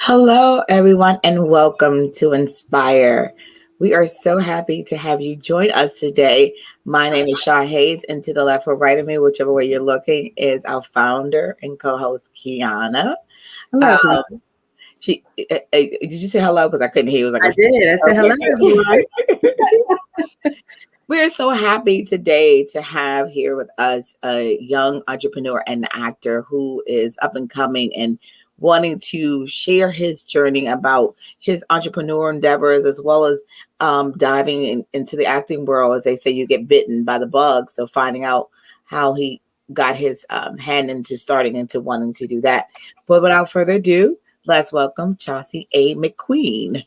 Hello, everyone, and welcome to Inspire. We are so happy to have you join us today. My name is Shaw Hayes, and to the left or right of me, whichever way you're looking, is our founder and co-host Kiana. Hello, everyone. Did you say hello? Because I couldn't hear. It was like I did. I said hello, everyone. We are so happy today to have here with us a young entrepreneur and actor who is up and coming and wanting to share his journey about his entrepreneur endeavors as well as diving into the acting world. As they say, you get bitten by the bug. So finding out how he got his hand into starting into wanting to do that. But without further ado, let's welcome Chauncey A. McQueen.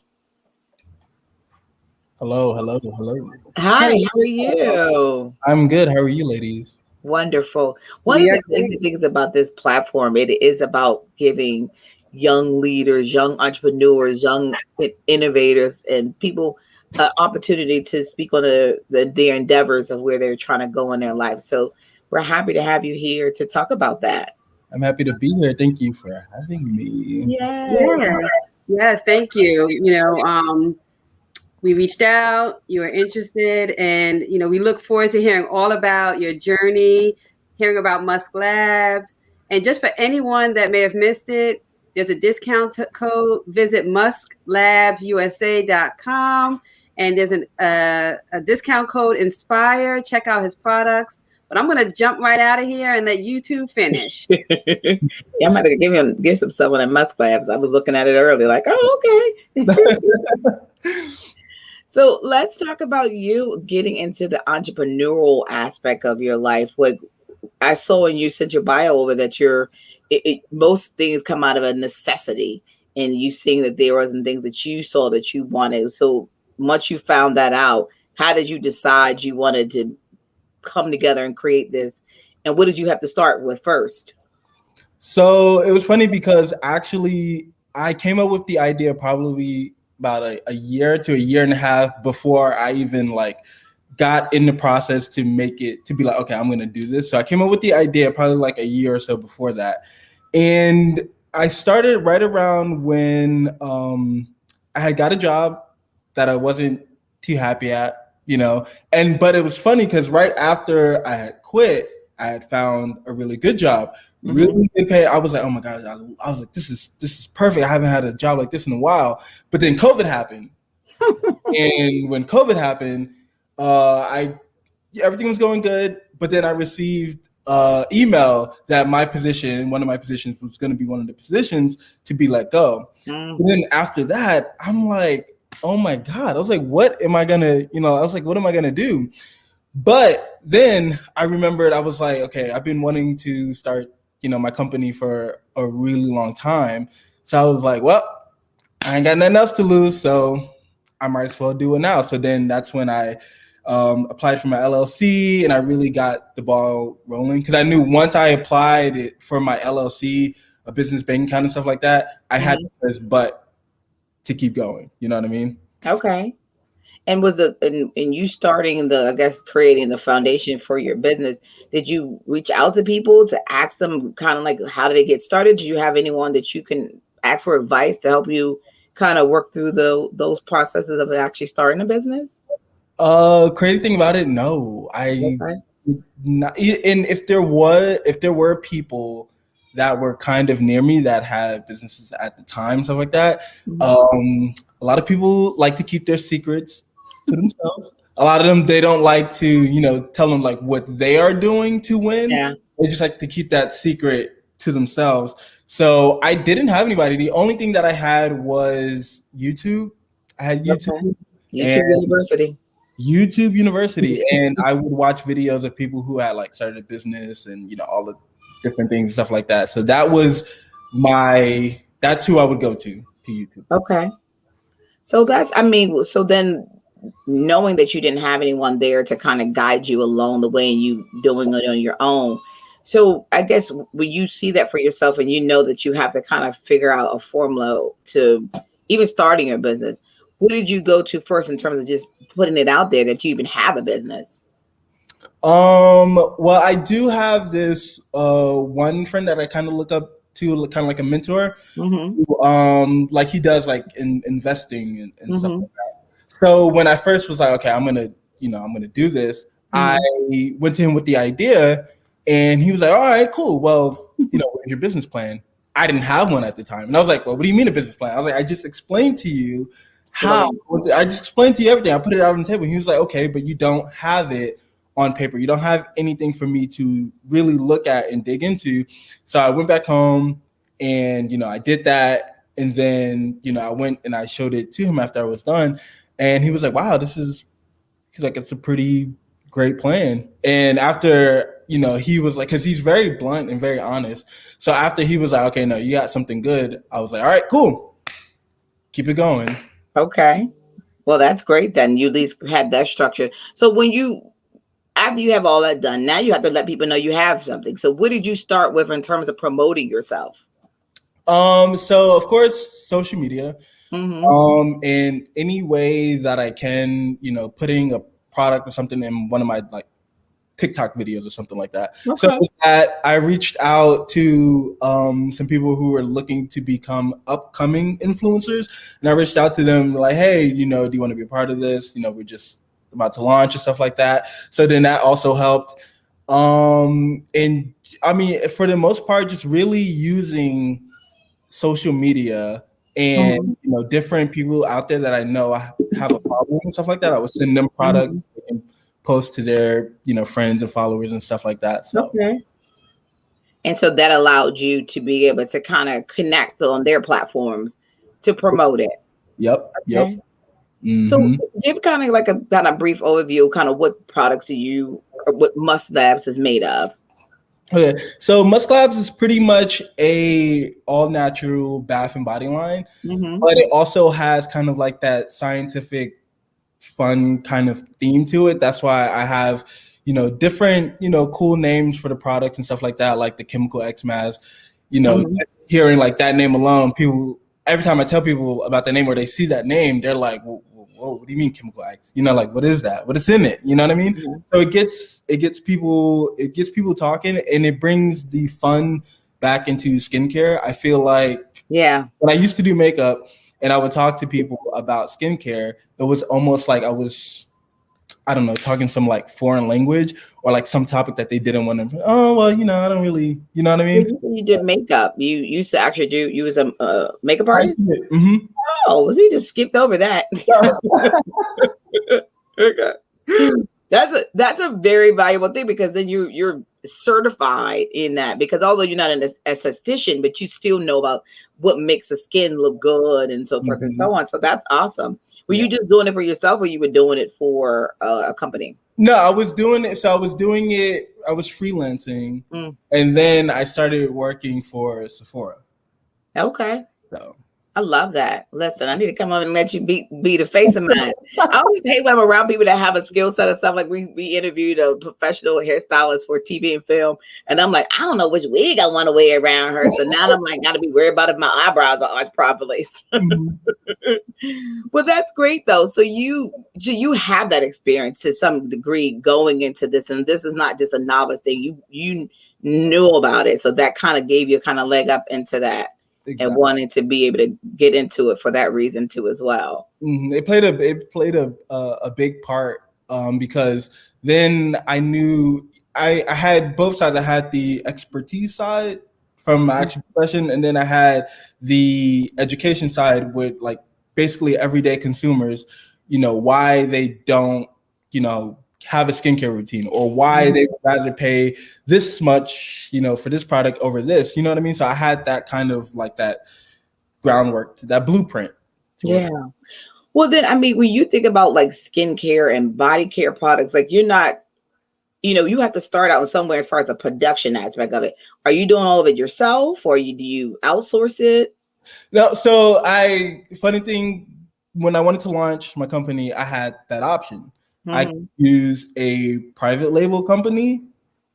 Hello, hello, hello. Hi, Hello. how are you? I'm good. How are you, ladies? Wonderful. One of We are the amazing great. things about this platform, it is about giving young leaders, young entrepreneurs, young innovators, and people opportunity to speak on their endeavors of where they're trying to go in their life. So we're happy to have you here to talk about that. I'm happy to be here. Thank you for having me. Yes. Yeah. Yes, thank you. We reached out, you were interested, and we look forward to hearing all about your journey, hearing about MuskLabs. And just for anyone that may have missed it, there's a discount code. Visit musklabsusa.com, and there's a discount code Inspire. Check out his products. But I'm going to jump right out of here and let you two finish. Yeah, I'm gonna give some stuff on that Musk Labs. I was looking at it earlier, like, oh, okay. So let's talk about you getting into the entrepreneurial aspect of your life. What I saw when you sent your bio over that most things come out of a necessity, and you seeing that there wasn't things that you saw that you wanted. So once you found that out, how did you decide you wanted to come together and create this? And what did you have to start with first? So it was funny because actually I came up with the idea probably about a year to a year and a half before I even got in the process to make it to be like, okay, I'm gonna do this. So I came up with the idea probably like a year or so before that. And I started right around when I had got a job that I wasn't too happy at, but it was funny because right after I had quit, I had found a really good job, really good pay. I was like, oh my God, I was like, this is perfect. I haven't had a job like this in a while. But then COVID happened. And when COVID happened, I everything was going good, but then I received email that one of my positions was going to be one of the positions to be let go. Mm. But then after that, I'm like, oh my God. I was like, what am I gonna, I was like, what am I gonna do? But then I remembered, I was like, okay, I've been wanting to start, my company for a really long time. So I was like, well, I ain't got nothing else to lose, so I might as well do it now. So then that's when I applied for my LLC, and I really got the ball rolling because I knew once I applied it for my LLC, a business bank account and stuff like that, I had this but to keep going. You know what I mean? Okay. And was it and you starting I guess creating the foundation for your business, did you reach out to people to ask them kind of like how did it get started? Do you have anyone that you can ask for advice to help you kind of work through those processes of actually starting a business? Crazy thing about it, no. Okay. Not, and if there were people that were kind of near me that had businesses at the time, stuff like that, a lot of people like to keep their secrets to themselves. A lot of them, they don't like to, tell them like what they are doing to win. Yeah. They just like to keep that secret to themselves. So I didn't have anybody. The only thing that I had was YouTube. I had YouTube. Okay. YouTube And University. YouTube University, and I would watch videos of people who had started a business and all the different things and stuff like that. So that's who I would go to YouTube. Okay. So so then knowing that you didn't have anyone there to kind of guide you along the way and you doing it on your own. So I guess when you see that for yourself and you know that you have to kind of figure out a formula to even starting your business, what did you go to first in terms of just putting it out there that you even have a business? Well, I do have this one friend that I kind of look up to kind of like a mentor. Like he does like in investing and stuff like that. So when I first was like, okay, I'm gonna do this, I went to him with the idea, and he was like, all right, cool. Well, what's your business plan? I didn't have one at the time, and I was like, well, what do you mean a business plan? I was like, I just explained to you how. I just explained to you everything. I put it out on the table. He was like, okay, but you don't have it on paper. You don't have anything for me to really look at and dig into. So I went back home, and I did that, and then I went and I showed it to him after I was done, and he was like, wow, he's like, it's a pretty great plan. And after he was like, because he's very blunt and very honest, so after he was like, okay, no, you got something good, I was like, all right, cool, keep it going. Okay, well, that's great then. You at least had that structure. So after you have all that done, now you have to let people know you have something. So what did you start with in terms of promoting yourself? So of course, social media, in any way that I can, putting a product or something in one of my like TikTok videos or something like that. Okay. So with that, I reached out to some people who were looking to become upcoming influencers, and I reached out to them like, hey, do you want to be a part of this? We're just about to launch and stuff like that. So then that also helped. And I mean, for the most part, just really using social media and different people out there that I know have a problem and stuff like that. I would send them products and post to their friends and followers and stuff like that. So and so that allowed you to be able to kind of connect on their platforms to promote it. Yep. Okay. Yep. So give kind of like a kind of brief overview, kind of what products what MuskLabs is made of. Okay, so MuskLabs is pretty much a all-natural bath and body line, but it also has kind of like that scientific, fun kind of theme to it. That's why I have, different, cool names for the products and stuff like that, like the Chemical X mask. Hearing like that name alone, people, every time I tell people about the name or they see that name, they're like, whoa, what do you mean Chemical X? Like, what is that? What is in it? You know what I mean? So it gets people talking, and it brings the fun back into skincare. I feel like when I used to do makeup and I would talk to people about skincare, it was almost like I was, I don't know, talking some like foreign language or like some topic that they didn't want to. Oh, well, I don't really, you know what I mean? You did makeup. You used to actually you was a makeup artist? Oh, so you just skipped over that. Okay. That's a very valuable thing, because then you're certified in that, because although you're not an esthetician, but you still know about what makes the skin look good and so forth and so on. So that's awesome. Were you just doing it for yourself, or you were doing it for a company? No, I was doing it. So I was doing it. I was freelancing, and then I started working for Sephora. Okay. So I love that. Listen, I need to come up and let you be the face of mine. I always hate when I'm around people that have a skill set of stuff. Like we interviewed a professional hairstylist for TV and film, and I'm like, I don't know which wig I want to wear around her. So now I'm like, got to be worried about if my eyebrows are arched properly. Well, that's great though. So you have that experience to some degree going into this, and this is not just a novice thing. You knew about it, so that kind of gave you a kind of leg up into that. Exactly. And wanting to be able to get into it for that reason too, as well. It played a big part, because then I knew I had both sides. I had the expertise side from my actual profession, and then I had the education side with like basically everyday consumers. Why they don't have a skincare routine, or why they would rather pay this much, for this product over this, you know what I mean? So I had that kind of like that groundwork, that blueprint. Yeah. Well, then, I mean, when you think about like skincare and body care products, like you're not, you have to start out somewhere as far as the production aspect of it. Are you doing all of it yourself, or do you outsource it? No. So funny thing, when I wanted to launch my company, I had that option. I could use a private label company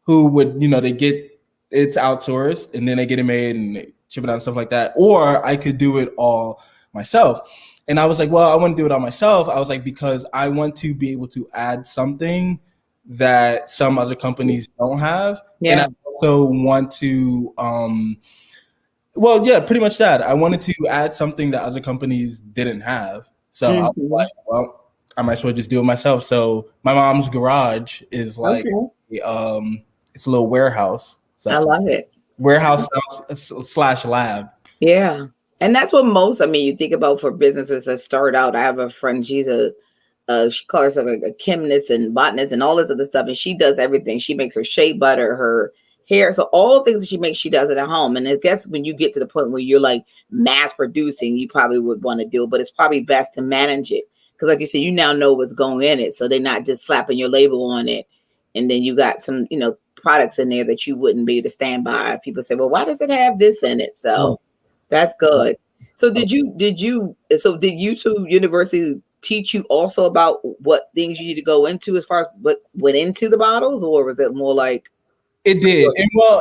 who would, it's outsourced, and then they get it made and they ship it out and stuff like that. Or I could do it all myself. And I was like, well, I want to do it all myself. I was like, because I want to be able to add something that some other companies don't have. Yeah. And I also want to Well, yeah, pretty much that. I wanted to add something that other companies didn't have. So I was like, well, I might as well just do it myself. So my mom's garage is like, it's a little warehouse. So I love it. warehouse slash lab. Yeah. And that's what most, I mean, you think about for businesses that start out. I have a friend, she's she calls herself a chemist and botanist and all this other stuff. And she does everything. She makes her shea butter, her hair. So all the things that she makes, she does it at home. And I guess when you get to the point where you're like mass producing, you probably would want to do it, but it's probably best to manage it. Because like you said, you now know what's going in it. So they're not just slapping your label on it. And then you got some, products in there that you wouldn't be able to stand by. People say, well, why does it have this in it? So that's good. So did you two universities teach you also about what things you need to go into as far as what went into the bottles, or was it more like it did?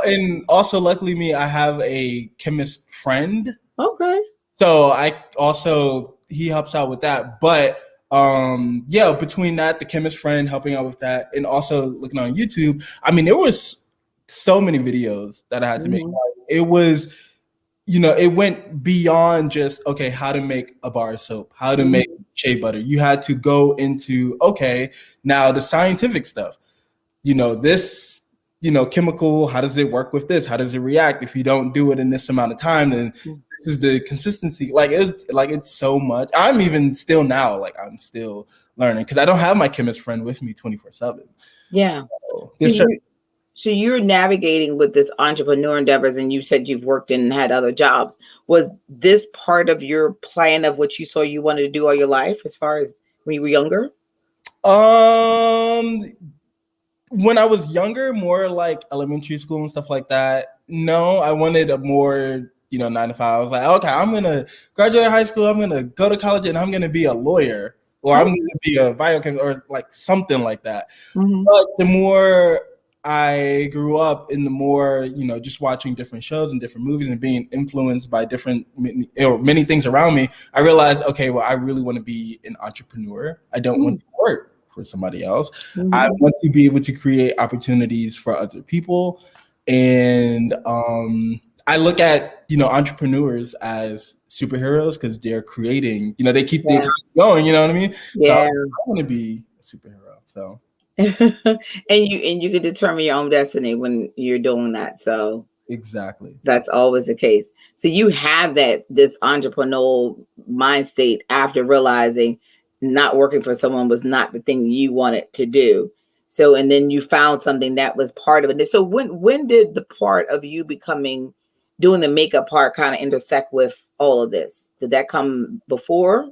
And also luckily I have a chemist friend. Okay. So he helps out with that. But between that, the chemist friend helping out with that, and also looking on YouTube, I mean, there was so many videos that I had to make. It was, it went beyond just, okay, how to make a bar of soap, how to make shea butter. You had to go into, okay, now the scientific stuff, this, chemical, how does it work with this? How does it react? If you don't do it in this amount of time, then this is the consistency. It's so much. I'm even still now, I'm still learning because I don't have my chemist friend with me 24/7. Yeah. So you're navigating with this entrepreneur endeavors, and you said you've worked and had other jobs. Was this part of your plan of what you saw you wanted to do all your life as far as when you were younger? When I was younger, more like elementary school and stuff like that. No, I wanted a more, 9 to 5. I was like, okay, I'm going to graduate high school. I'm going to go to college and I'm going to be a lawyer, or I'm going to be a biochemist, or like something like that. But the more I grew up, and the more, just watching different shows and different movies and being influenced by many things around me, I realized, okay, well, I really want to be an entrepreneur. I don't want to work for somebody else. I want to be able to create opportunities for other people. And I look at, entrepreneurs as superheroes because they're creating, they keep the economy going, you know what I mean? So I want to be a superhero. So and you can determine your own destiny when you're doing that. So exactly. That's always the case. So you have this entrepreneurial mind state after realizing not working for someone was not the thing you wanted to do. So, and then you found something that was part of it. So when did the part of you doing the makeup part kind of intersect with all of this? Did that come before?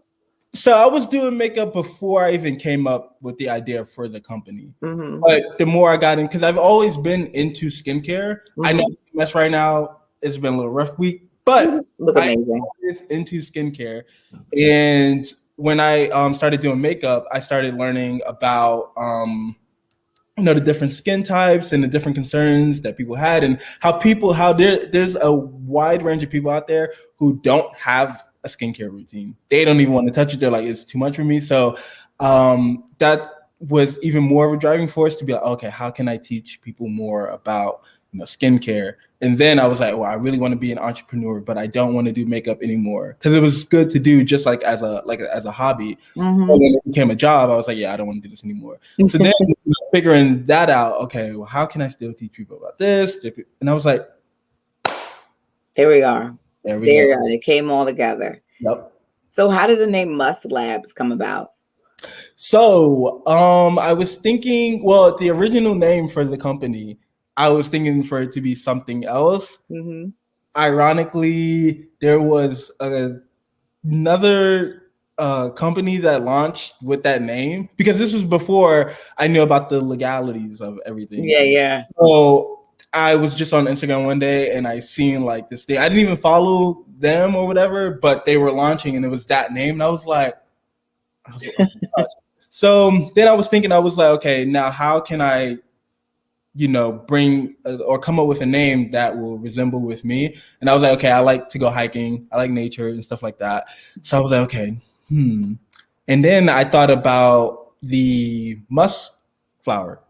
So I was doing makeup before I even came up with the idea for the company. But the more I got in, because I've always been into skincare. I know mess right now, it's been a little rough week, but look amazing. I'm always into skincare. And when I started doing makeup, I started learning about the different skin types and the different concerns that people had, and how there's a wide range of people out there who don't have a skincare routine. They don't even want to touch it. They're like, it's too much for me. So that was even more of a driving force to be like, okay, how can I teach people more about skincare? And then I was like, well, I really want to be an entrepreneur, but I don't want to do makeup anymore because it was good to do just as a hobby. But when it became a job, I was like, yeah, I don't want to do this anymore. So then figuring that out, okay, well, how can I still teach people about this? And I was like, here we are. There we go. It came all together. Yep. So how did the name MuskLabs come about? So I was thinking, well, the original name for the company, I was thinking for it to be something else. Ironically, there was another company that launched with that name, because this was before I knew about the legalities of everything. Yeah. So I was just on Instagram one day and I seen like this thing. I didn't even follow them or whatever, but they were launching and it was that name. And I was like, oh my gosh. So then I was thinking, I was like, okay, now how can I, bring or come up with a name that will resemble with me? And I was like, okay, I like to go hiking. I like nature and stuff like that. So I was like, okay, And then I thought about the musk flower.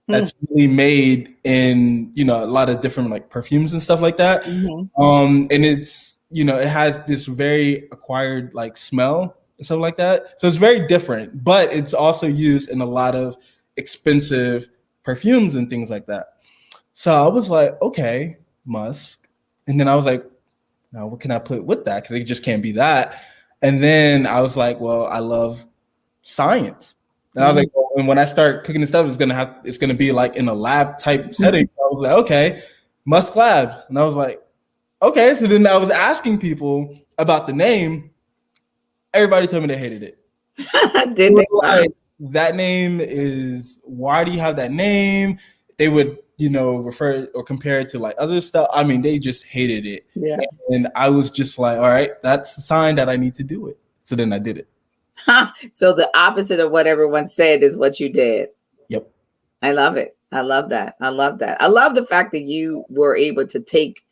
that's really made in, you know, a lot of different like perfumes and stuff like that. And it's, you know, it has this very acquired like smell and stuff like that. So it's very different, but it's also used in a lot of expensive perfumes and things like that. So I was like, okay, musk. And then I was like, now what can I put with that? Because it just can't be that. And then I was like, well, I love science. And I was like, oh, and when I start cooking this stuff, it's gonna be like in a lab type setting. So I was like, okay, MuskLabs. And I was like, okay. So then I was asking people about the name. Everybody told me they hated it. Did they? Like, that name is, why do you have that name? They would, you know, refer or compare it to like other stuff. I mean, they just hated it. Yeah. And I was just like, all right, that's a sign that I need to do it. So then I did it. So the opposite of what everyone said is what you did. Yep. I love it. I love that. I love that. I love the fact that you were able to take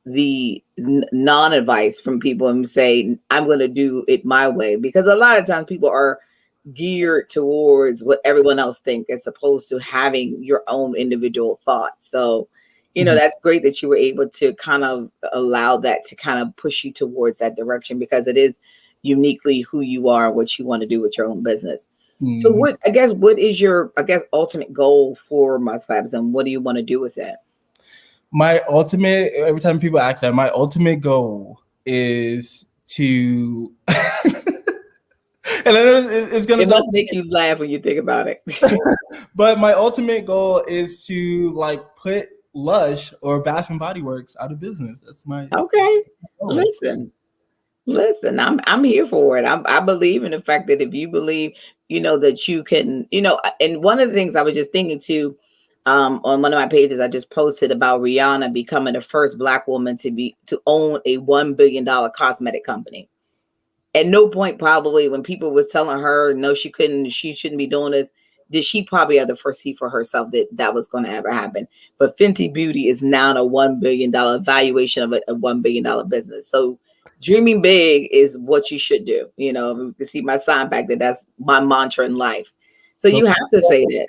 the non-advice from people and say, I'm going to do it my way. Because a lot of times people are geared towards what everyone else thinks as opposed to having your own individual thoughts. So, you know, that's great that you were able to kind of allow that to kind of push you towards that direction, because it is uniquely who you are, what you want to do with your own business. So what is your, ultimate goal for MuskLabs, and what do you want to do with it? My ultimate, every time people ask that, my ultimate goal is to, and I know it's going to make you laugh when you think about it. But my ultimate goal is to like put Lush or Bath and Body Works out of business. That's my goal. Listen, I'm here for it. I believe in the fact that if you believe, you know, that you can, you know, and one of the things I was just thinking too, on one of my pages, I just posted about Rihanna becoming the first Black woman to own a $1 billion cosmetic company. At no point probably when people was telling her, no, she shouldn't be doing this, did she probably ever foresee for herself that was going to ever happen. But Fenty Beauty is now a $1 billion valuation of a $1 billion business. So dreaming big is what you should do. You know, you can see my sign back there. That's my mantra in life. So you have to say that.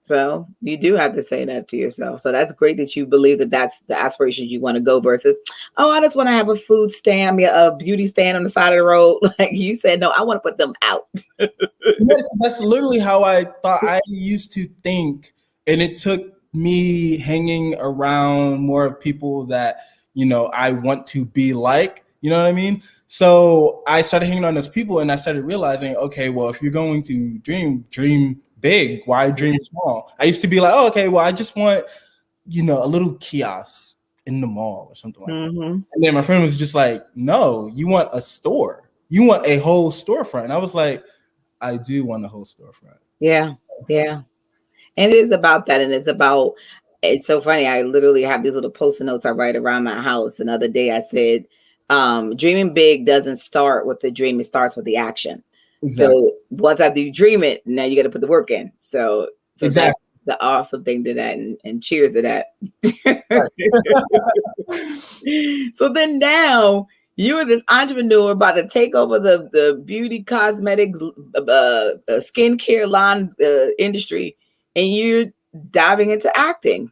So you do have to say that to yourself. So that's great that you believe that that's the aspiration you want to go versus, oh, I just want to have a food stand, a beauty stand on the side of the road. Like you said, no, I want to put them out. That's literally how I thought. I used to think, and it took me hanging around more people that, you know, I want to be like, you know what I mean? So I started hanging on those people, and I started realizing, okay, well, if you're going to dream big, why dream small? I used to be like, oh, okay, well, I just want, you know, a little kiosk in the mall or something like that. And then my friend was just like, no, you want a store. You want a whole storefront. And I was like, I do want a whole storefront. Yeah. Yeah. And it is about that. And it's so funny. I literally have these little post-it notes I write around my house. Another day I said, dreaming big doesn't start with the dream. It starts with the action. Exactly. So once after you dream it, now you got to put the work in. So exactly. That's the awesome thing to that, and cheers to that. So then now you're this entrepreneur about to take over the beauty cosmetics, skincare line industry, and you're diving into acting.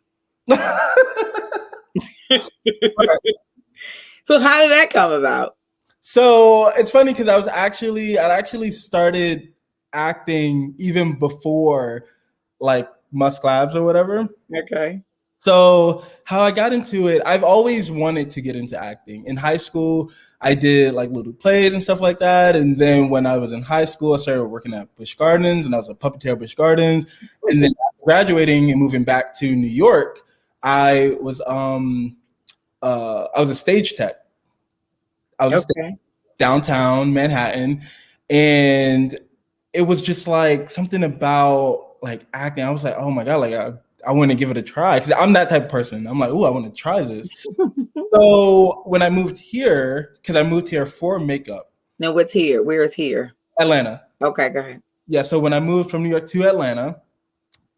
So how did that come about? So it's funny because I actually started acting even before like MuskLabs or whatever. Okay. So how I got into it, I've always wanted to get into acting. In high school, I did like little plays and stuff like that. And then when I was in high school, I started working at Busch Gardens, and I was a puppeteer at Busch Gardens. And then graduating and moving back to New York, I was a stage tech. I was downtown Manhattan, and it was just like something about like acting. I was like, oh my God, like I want to give it a try, because I'm that type of person. I'm like, oh, I want to try this. So when I moved here, because I moved here for makeup. No, what's here? Where is here? Atlanta. Okay, go ahead. Yeah, so when I moved from New York to Atlanta,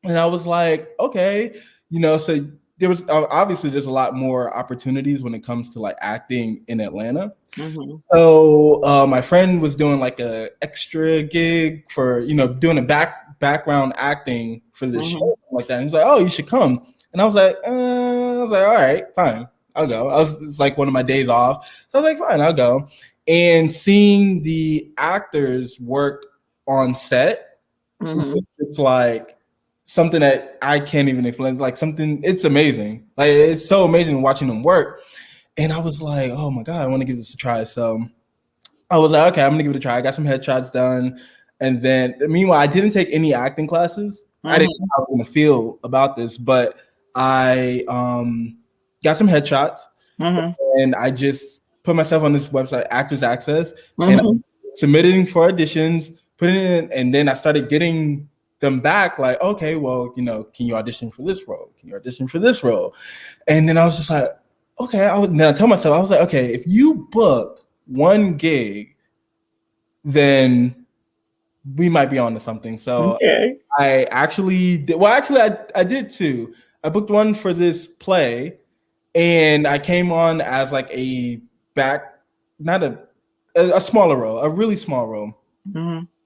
and I was like, okay, you know, so there was obviously there's a lot more opportunities when it comes to like acting in Atlanta. So my friend was doing like a extra gig for, you know, doing a background acting for this show like that. And he's like, oh, you should come. And I was like, all right, fine, I'll go. It's like one of my days off. So I was like, fine, I'll go. And seeing the actors work on set, it's like something that I can't even explain. Like something, it's amazing. Like it's so amazing watching them work. And I was like, oh my God, I want to give this a try. So I was like, okay, I'm gonna give it a try. I got some headshots done. And then meanwhile, I didn't take any acting classes. I didn't know how I was gonna feel about this, but I got some headshots and I just put myself on this website, Actors Access, and I'm submitting for auditions, putting it in, and then I started getting them back like, okay, well, can you audition for this role? Can you audition for this role? And then I was just like, okay. Then I told myself, I was like, okay, if you book one gig, then we might be on to something. So I actually did. Well, actually, I did two. I booked one for this play, and I came on as like not a smaller role, a really small role.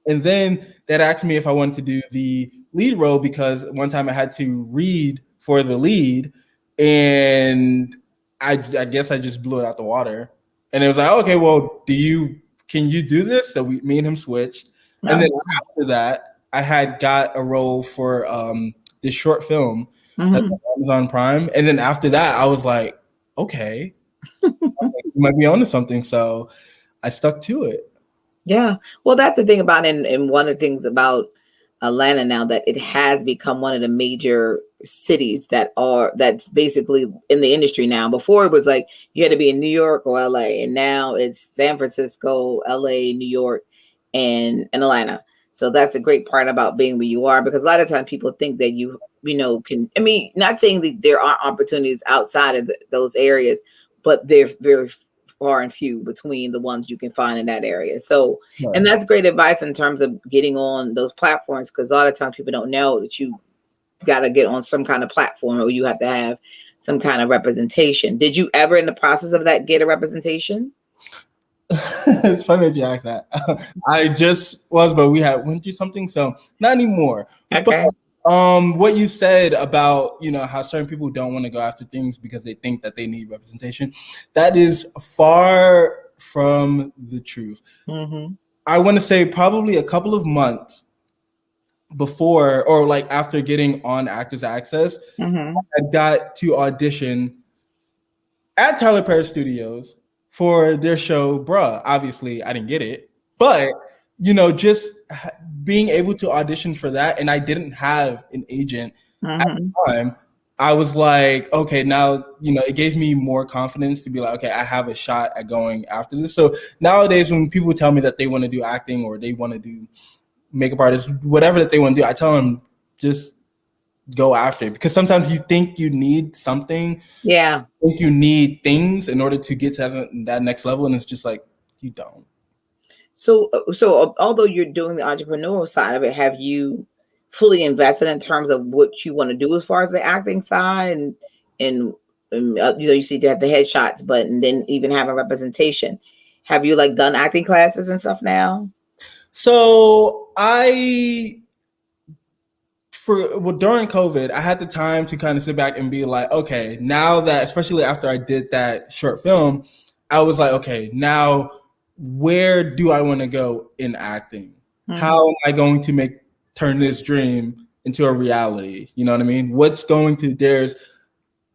And then that asked me if I wanted to do the lead role because one time I had to read for the lead, and I guess I just blew it out the water. And it was like, okay, well, can you do this? So me and him switched. And then after that, I had got a role for this short film that's on Amazon Prime. And then after that, I was like, okay, you might be onto something. So I stuck to it. Yeah. Well, that's the thing about and one of the things about Atlanta now, that it has become one of the major cities that's basically in the industry now. Before it was like you had to be in New York or LA, and now it's San Francisco, LA, New York, and Atlanta. So that's the great part about being where you are, because a lot of times people think that you can, I mean, not saying that there aren't opportunities outside of those areas, but they're very far and few between the ones you can find in that area. So, and that's great advice in terms of getting on those platforms, because a lot of times people don't know that you got to get on some kind of platform, or you have to have some kind of representation. Did you ever in the process of that get a representation? It's funny that you asked that. I just was, but we went through something, so not anymore. Okay. But, what you said about how certain people don't want to go after things because they think that they need representation, that is far from the truth. I want to say probably a couple of months before, or like after getting on Actors Access, I got to audition at Tyler Perry Studios for their show, Bruh. Obviously, I didn't get it, but just being able to audition for that, and I didn't have an agent at the time. I was like, okay, now it gave me more confidence to be like, okay, I have a shot at going after this. So nowadays, when people tell me that they want to do acting or they want to do makeup artists, whatever that they want to do, I tell them just go after it, because sometimes you think you need something. Yeah. You think you need things in order to get to that next level, and it's just like you don't. So although you're doing the entrepreneurial side of it, have you fully invested in terms of what you want to do as far as the acting side, and you see that the headshots, but and then even having representation? Have you like done acting classes and stuff now? So during COVID, I had the time to kind of sit back and be like, okay, now that, especially after I did that short film, I was like, okay, now where do I want to go in acting? How am I going to turn this dream into a reality? You know what I mean? There's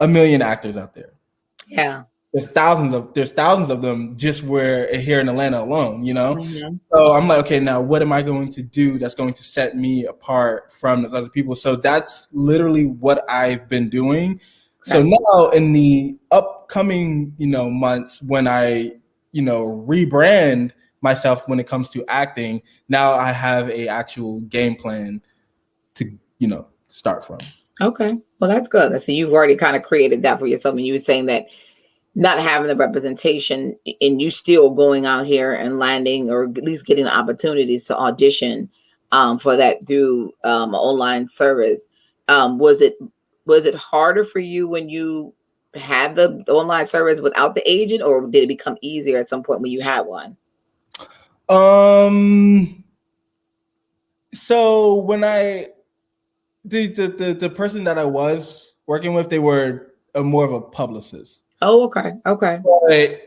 a million actors out there. Yeah. There's thousands of them just here in Atlanta alone, So I'm like, okay, now what am I going to do that's going to set me apart from those other people? So that's literally what I've been doing. Okay. So now in the upcoming, months, when I, rebrand myself when it comes to acting, now I have a actual game plan to, start from. Okay. Well, that's good. So you've already kind of created that for yourself. And you were saying that not having the representation, and you still going out here and landing, or at least getting opportunities to audition for that through online service. Was it harder for you when you had the online service without the agent, or did it become easier at some point when you had one? So when the person that I was working with, they were more of a publicist. Oh, okay. Okay. But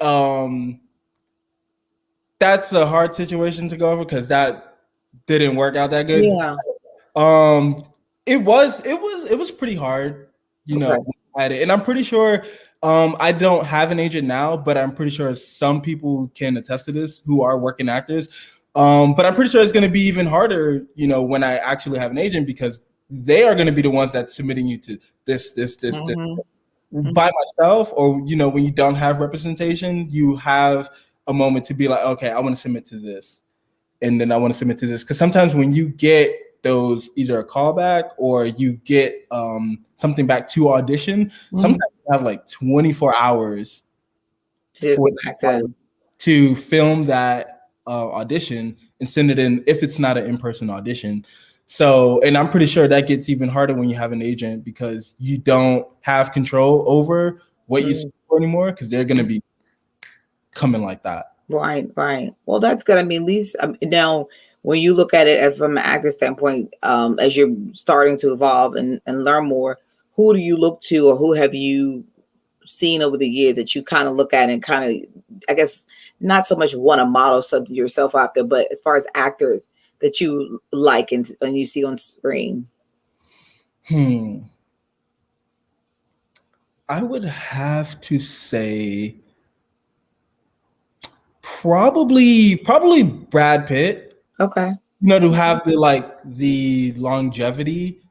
that's a hard situation to go over because that didn't work out that good. Yeah. Um, it was pretty hard, you Okay. know, at it. And I'm pretty sure I don't have an agent now, but I'm pretty sure some people can attest to this who are working actors. But I'm pretty sure it's going to be even harder, you know, when I actually have an agent because they are going to be the ones that's submitting you to this. By myself, or you know, when you don't have representation, you have a moment to be like, okay, I want to submit to this, and then I want to submit to this. Because sometimes when you get those, either a callback or you get something back to audition, sometimes you have like 24 hours To get back to film that audition and send it in if it's not an in-person audition. So, and I'm pretty sure that gets even harder when you have an agent because you don't have control over what you see anymore because they're going to be coming like that. Right, right. Well, that's good. I mean, at least now, when you look at it from an actor standpoint, as you're starting to evolve and learn more, who do you look to, or who have you seen over the years that you kind of look at and kind of, I guess, not so much want to model something yourself out there, but as far as actors that you like and you see on screen? I would have to say probably Brad Pitt. Okay. You know, to have the longevity,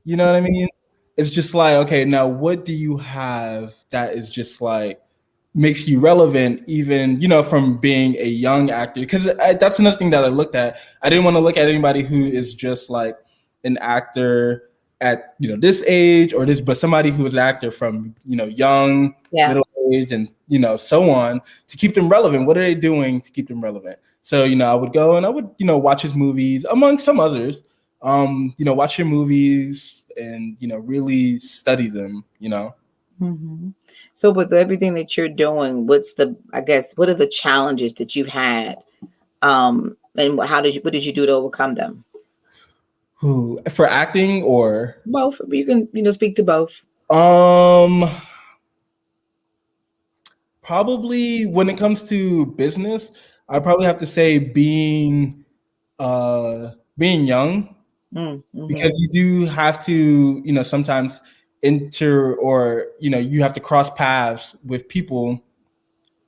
you know what I mean? It's just like, okay, now what do you have that is just like makes you relevant, even, you know, from being a young actor? Because that's another thing that I looked at. I didn't want to look at anybody who is just like an actor at, you know, this age or this, but somebody who is an actor from, you know, young, middle age, and, you know, so on, to keep them relevant. What are they doing to keep them relevant? So, you know, I would go and I would, you know, watch his movies among some others, you know, watch your movies and, you know, really study them, you know. So with everything that you're doing, what are the challenges that you've had? And what did you do to overcome them? For acting or both? You can, you know, speak to both. Probably when it comes to business, I probably have to say being young, because you do have to, you know, sometimes enter, or, you know, you have to cross paths with people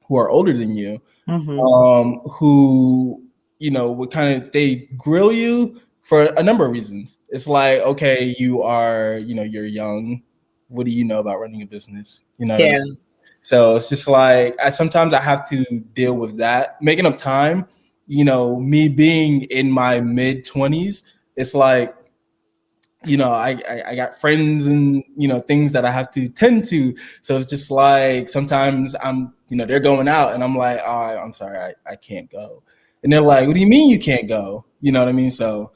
who are older than you, who, you know, would they grill you for a number of reasons. It's like, okay, you're young. What do you know about running a business? You know? Yeah. I mean? So it's just like, sometimes I have to deal with that, making up time. You know, me being in my mid-20s, it's like, you know, I got friends and, you know, things that I have to tend to. So it's just like, sometimes they're going out and I'm like, oh, I'm sorry, I can't go. And they're like, what do you mean you can't go? You know what I mean? So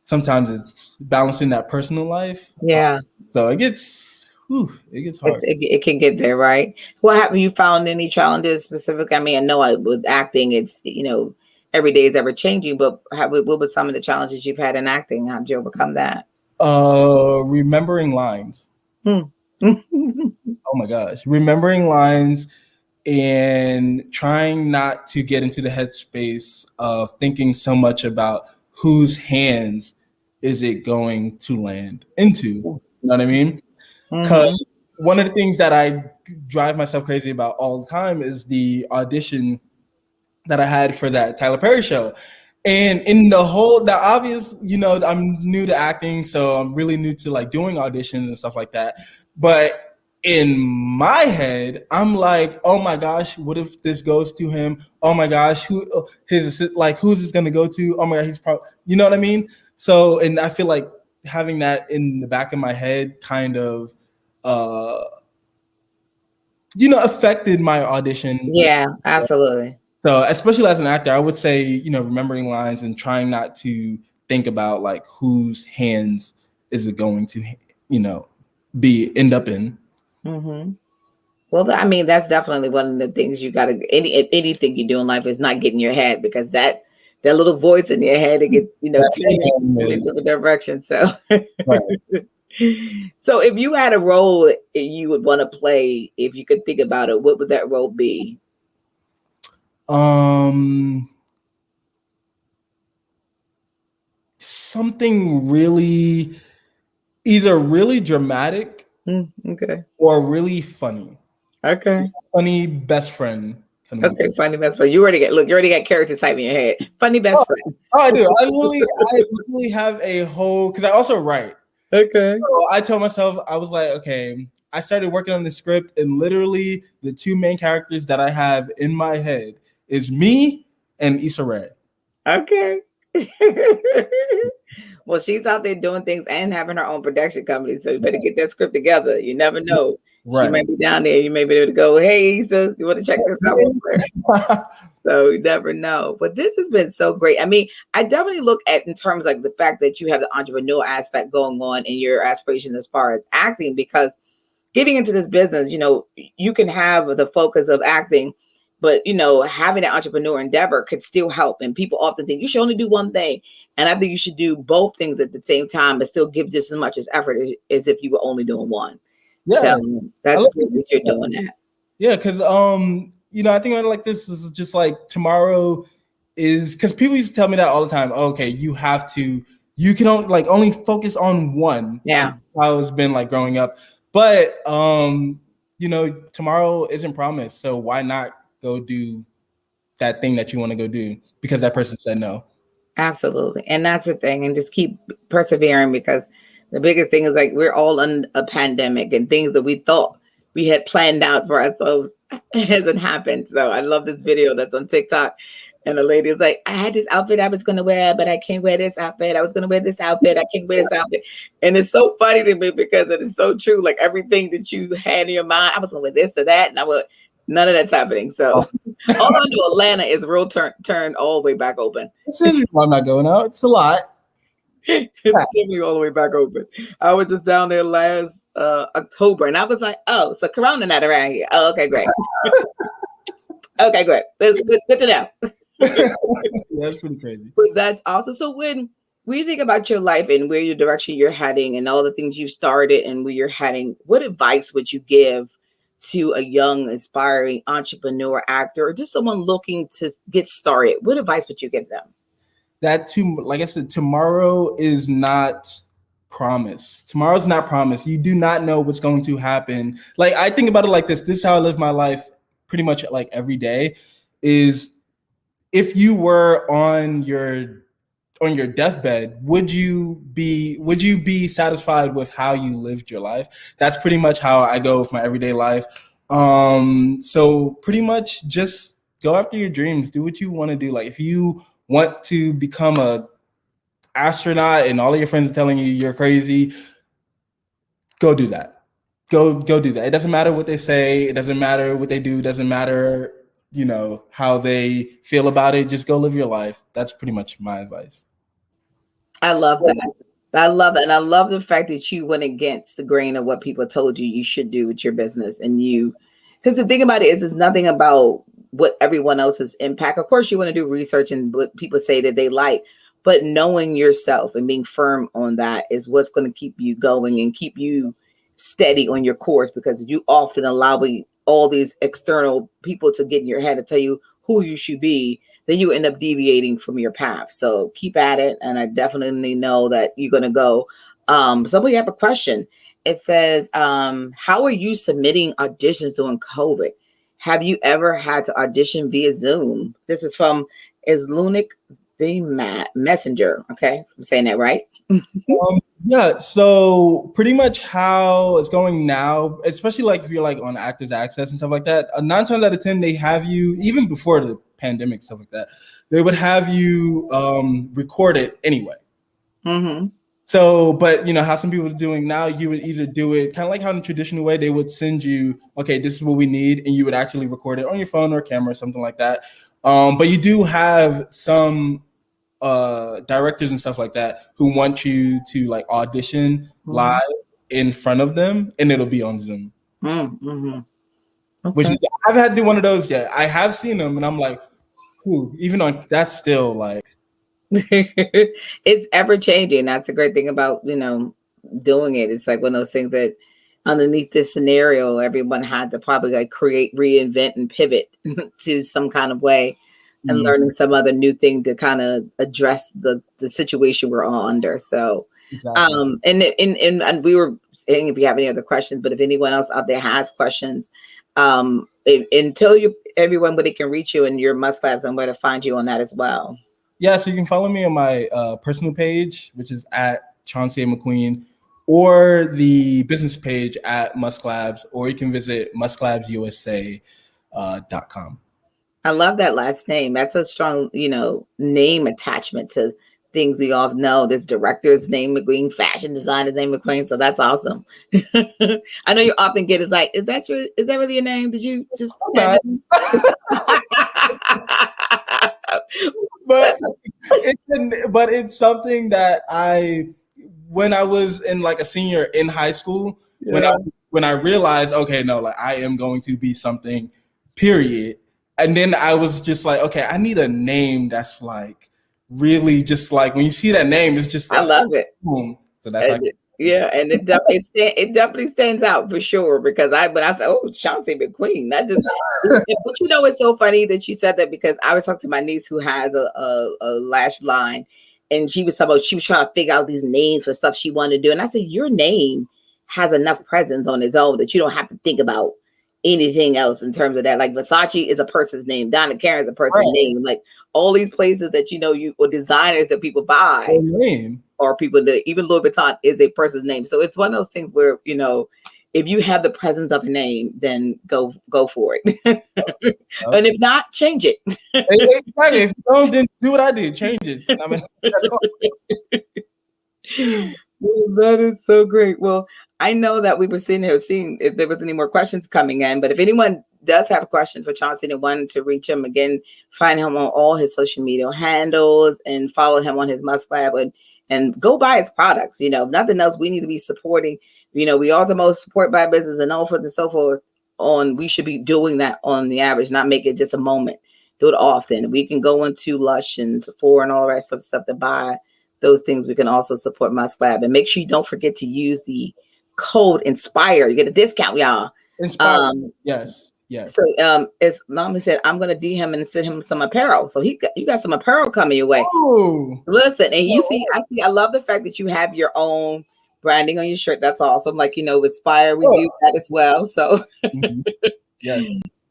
sometimes it's balancing that personal life. Yeah. So it gets hard. It can get there, right? What have you found any challenges specific? I mean, I know with acting, it's, you know, every day is ever changing, but what were some of the challenges you've had in acting? How did you overcome that? Remembering lines. Oh my gosh. Remembering lines and trying not to get into the headspace of thinking so much about whose hands is it going to land into. You know what I mean? Because one of the things that I drive myself crazy about all the time is the audition that I had for that Tyler Perry show. And in the obvious, you know, I'm new to acting, so I'm really new to like doing auditions and stuff like that. But in my head, I'm like, oh my gosh, what if this goes to him? Oh my gosh, who's this gonna go to? Oh my god, he's probably, you know what I mean? So, and I feel like having that in the back of my head kind of, affected my audition. Yeah, absolutely. So, especially as an actor, I would say, you know, remembering lines and trying not to think about like whose hands is it going to, you know, end up in. Well, I mean, that's definitely one of the things you got to, anything you do in life is not getting your head, because that that little voice in your head to get, turn you in a different direction. So, Right. so if you had a role you would want to play, if you could think about it, what would that role be? Something really, either really dramatic Okay. or really funny. Okay. Funny best friend. Okay, funny best friend. You already got character type in your head. Funny best friend. Oh, I do. I really have a whole, because I also write. Okay. So I told myself, I was like, okay, I started working on the script, and literally the two main characters that I have in my head is me and Issa Rae. Okay. Well, she's out there doing things and having her own production company, so you better get that script together. You never know. Right. She might be down there. You may be able to go, hey, Issa, you want to check this out? So you never know. But this has been so great. I mean, I definitely look at in terms like the fact that you have the entrepreneurial aspect going on in your aspiration as far as acting, because getting into this business, you can have the focus of acting, but having an entrepreneur endeavor could still help. And people often think you should only do one thing. And I think you should do both things at the same time, but still give just as much as effort as if you were only doing one. Yeah, so that's good that you're doing that. Yeah, because I think like this is just like tomorrow is, because people used to tell me that all the time. Okay, you can only focus on one. Yeah, how it's been like growing up, but tomorrow isn't promised. So why not go do that thing that you want to go do because that person said no? Absolutely. And that's the thing. And just keep persevering, because the biggest thing is like we're all in a pandemic, and things that we thought we had planned out for ourselves hasn't happened. So I love this video that's on TikTok. And the lady is like, I had this outfit I was going to wear, but I can't wear this outfit. I was going to wear this outfit. I can't wear this outfit. And it's so funny to me because it is so true. Like everything that you had in your mind, I was going to wear this or that. And none of that's happening. So all I know, Atlanta is real turned all the way back open. This is why I'm not going out. It's a lot. It's definitely all the way back open. I was just down there last October, and I was like, oh, so Corona not around here. Oh, okay, great. Okay, great. That's good to know. That's pretty crazy. But that's awesome. So when you think about your life and where your direction you're heading and all the things you started and where you're heading, what advice would you give to a young, aspiring entrepreneur, actor, or just someone looking to get started? What advice would you give them? Like I said, tomorrow is not promised. Tomorrow's not promised. You do not know what's going to happen. Like, I think about it like this. This is how I live my life pretty much like every day, is if you were on your deathbed, would you be satisfied with how you lived your life? That's pretty much how I go with my everyday life. So pretty much just go after your dreams. Do what you want to do. Like if you want to become a astronaut and all of your friends are telling you you're crazy, go do that. Go do that. It doesn't matter what they say. It doesn't matter what they do. It doesn't matter, how they feel about it. Just go live your life. That's pretty much my advice. I love that. I love that. And I love the fact that you went against the grain of what people told you should do with your business. And because the thing about it is, it's nothing about what everyone else's impact. Of course, you want to do research and what people say that they like, but knowing yourself and being firm on that is what's going to keep you going and keep you steady on your course, because you often allowing all these external people to get in your head to tell you who you should be, then you end up deviating from your path. So keep at it. And I definitely know that you're going to go. Somebody have a question. It says, how are you submitting auditions during COVID? Have you ever had to audition via Zoom? This is from Islunic the Messenger. Okay, I'm saying that right. Yeah, so pretty much how it's going now, especially like if you're like on Actors Access and stuff like that, 9 times out of 10 they have you, even before the pandemic, stuff like that, they would have you record it anyway. Mm-hmm. So, but how some people are doing now, you would either do it kind of like how in the traditional way, they would send you, okay, this is what we need, and you would actually record it on your phone or camera or something like that. But you do have some directors and stuff like that who want you to like audition live in front of them, and it'll be on Zoom. Mm-hmm. Okay. Which I haven't had to do one of those yet. I have seen them, and I'm like, even on that's still like It's ever changing. That's the great thing about, doing it. It's like one of those things that underneath this scenario, everyone had to probably like create, reinvent, and pivot to some kind of way, and learning some other new thing to kind of address the situation we're all under. So, Exactly. and we were saying if you have any other questions, but if anyone else out there has questions, tell everyone where they can reach you and your MuskLabs and where to find you on that as well. Yeah, so you can follow me on my personal page, which is at Chauncey McQueen, or the business page at MuskLabs, or you can visit musklabsusa.com. I love that last name. That's a strong, name attachment to things we all know. This director's name McQueen, fashion designer's name McQueen. So that's awesome. I know you often get is like, is that really your name? Did you just say but it's something that when I was in like a senior in high school, when I realized, okay, no, like I am going to be something, period. And then I was just like, okay, I need a name that's like really just like when you see that name, it's just I like, love it. boom. So that's like, yeah, and it definitely stands out for sure because when I said, oh, Chauncey McQueen, that just but it's so funny that you said that because I was talking to my niece who has a lash line, and she was trying to figure out these names for stuff she wanted to do, and I said your name has enough presence on its own that you don't have to think about anything else in terms of that. Like Versace is a person's name, Donna Karen is a person's name, like all these places that or designers that people buy. Name. Or people that even Louis Vuitton is a person's name. So it's one of those things where, if you have the presence of a name, then go for it. Okay. And if not, change it. Exactly. If someone didn't do what I did, change it. I mean, that is so great. Well, I know that we were sitting here seeing if there was any more questions coming in, but if anyone does have questions for Chauncey and wanted to reach him again, find him on all his social media handles and follow him on his MuskLab and go buy his products. If nothing else, we need to be supporting. We also most support by business and all forth and so forth. We should be doing that on the average, not make it just a moment. Do it often. We can go into Lush and Sephora and all that stuff to buy those things. We can also support MuskLab, and make sure you don't forget to use the code INSPIRE. You get a discount, y'all. Inspire. Yes. So as Mama said, I'm gonna DM him and send him some apparel. So you got some apparel coming your way. Ooh. Listen, and I love the fact that you have your own branding on your shirt. That's awesome. Like Inspire, we do that as well. So yes.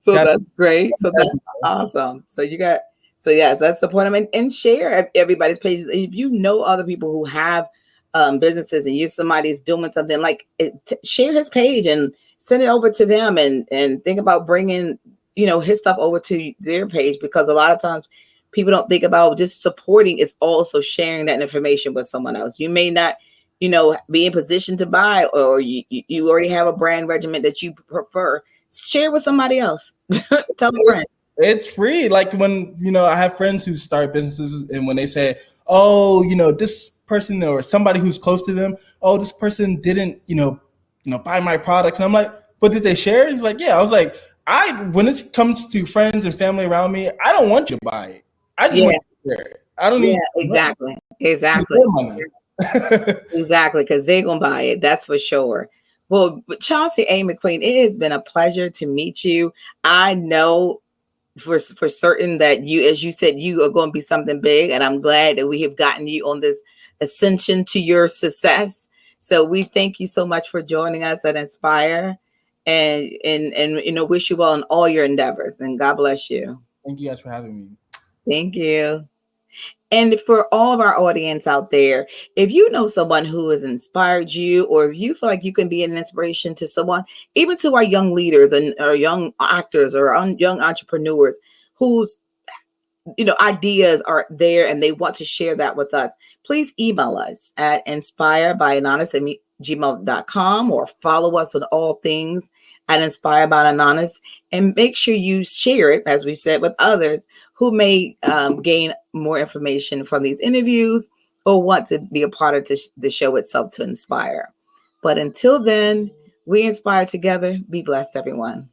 So that's great. So that's awesome. So yes, let's support them and share everybody's pages. If you know other people who have businesses and somebody's doing something like share his page and send it over to them and think about bringing, his stuff over to their page, because a lot of times people don't think about just supporting. It's also sharing that information with someone else. You may not, be in position to buy, or you already have a brand regimen that you prefer. Share with somebody else. Tell a friend. It's free. Like when, I have friends who start businesses, and when they say, oh, this person or somebody who's close to them, oh, this person didn't, buy my products. And I'm like, but did they share? It's like, yeah. I was like, when it comes to friends and family around me, I don't want you to buy it. I just want you to share it. I don't need exactly. Exactly, because they're gonna buy it. That's for sure. Well, Chauncey A. McQueen, it has been a pleasure to meet you. I know for certain that you, as you said, you are going to be something big, and I'm glad that we have gotten you on this ascension to your success. So we thank you so much for joining us at Inspire, and wish you well in all your endeavors, and God bless you. Thank you guys for having me. Thank you. And for all of our audience out there, if you know someone who has inspired you, or if you feel like you can be an inspiration to someone, even to our young leaders and our young actors or young entrepreneurs whose ideas are there and they want to share that with us, please email us at inspirebyanonis@gmail.com, or follow us on all things at Inspire by Anonis, and make sure you share it, as we said, with others who may gain more information from these interviews or want to be a part of the show itself to inspire. But until then, we inspire together. Be blessed, everyone.